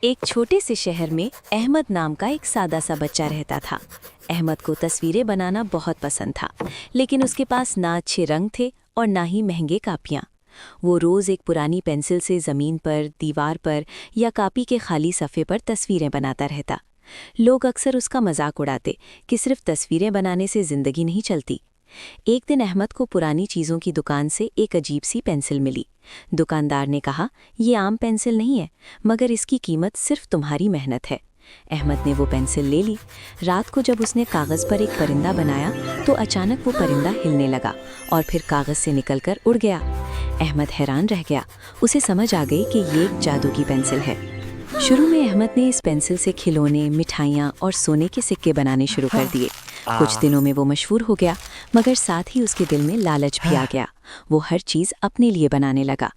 एक छोटे से शहर में अहमद नाम का एक सादा सा बच्चा रहता था। अहमद को तस्वीरें बनाना बहुत पसंद था, लेकिन उसके पास ना अच्छे रंग थे और ना ही महंगे कापियाँ। वो रोज़ एक पुरानी पेंसिल से ज़मीन पर, दीवार पर या कापी के खाली सफ़े पर तस्वीरें बनाता रहता। लोग अक्सर उसका मजाक उड़ाते कि सिर्फ तस्वीरें बनाने से ज़िंदगी नहीं चलती। एक दिन अहमद को पुरानी चीज़ों की दुकान से एक अजीब सी पेंसिल मिली। दुकानदार ने कहा, ये आम पेंसिल नहीं है, मगर इसकी कीमत सिर्फ तुम्हारी मेहनत है। अहमद ने वो पेंसिल ले ली। रात को जब उसने कागज़ पर एक परिंदा बनाया तो अचानक वो परिंदा हिलने लगा और फिर कागज़ से निकलकर उड़ गया। अहमद हैरान रह गया। उसे समझ आ गई कि ये एक जादू की पेंसिल है। शुरू में अहमद ने इस पेंसिल से खिलौने, मिठाइयाँ और सोने के सिक्के बनाने शुरू कर दिए। कुछ दिनों में वो मशहूर हो गया, मगर साथ ही उसके दिल में लालच भी आ गया। वो हर चीज़ अपने लिए बनाने लगा।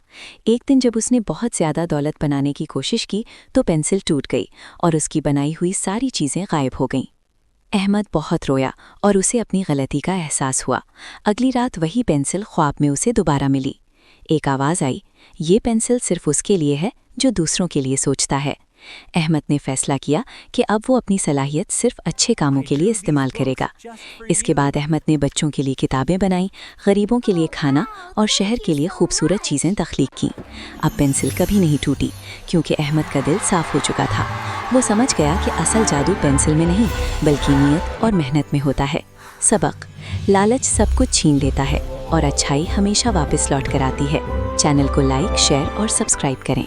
एक दिन जब उसने बहुत ज़्यादा दौलत बनाने की कोशिश की तो पेंसिल टूट गई और उसकी बनाई हुई सारी चीज़ें गायब हो गईं। अहमद बहुत रोया और उसे अपनी गलती का एहसास हुआ। अगली रात वही पेंसिल ख्वाब में उसे दोबारा मिली। एक आवाज़ आई, ये पेंसिल सिर्फ उसके लिए है जो दूसरों के लिए सोचता है। अहमद ने फैसला किया कि अब वो अपनी सलाहियत सिर्फ अच्छे कामों के लिए इस्तेमाल करेगा। इसके बाद अहमद ने बच्चों के लिए किताबें बनाई, गरीबों के लिए खाना और शहर के लिए खूबसूरत चीज़ें तख्लीक की। अब पेंसिल कभी नहीं टूटी, क्योंकि अहमद का दिल साफ हो चुका था। वो समझ गया कि असल जादू पेंसिल में नहीं, बल्कि नीयत और मेहनत में होता है। सबक: लालच सब कुछ छीन लेता है और अच्छाई हमेशा वापस लौट कर आती है। चैनल को लाइक, शेयर और सब्सक्राइब करें।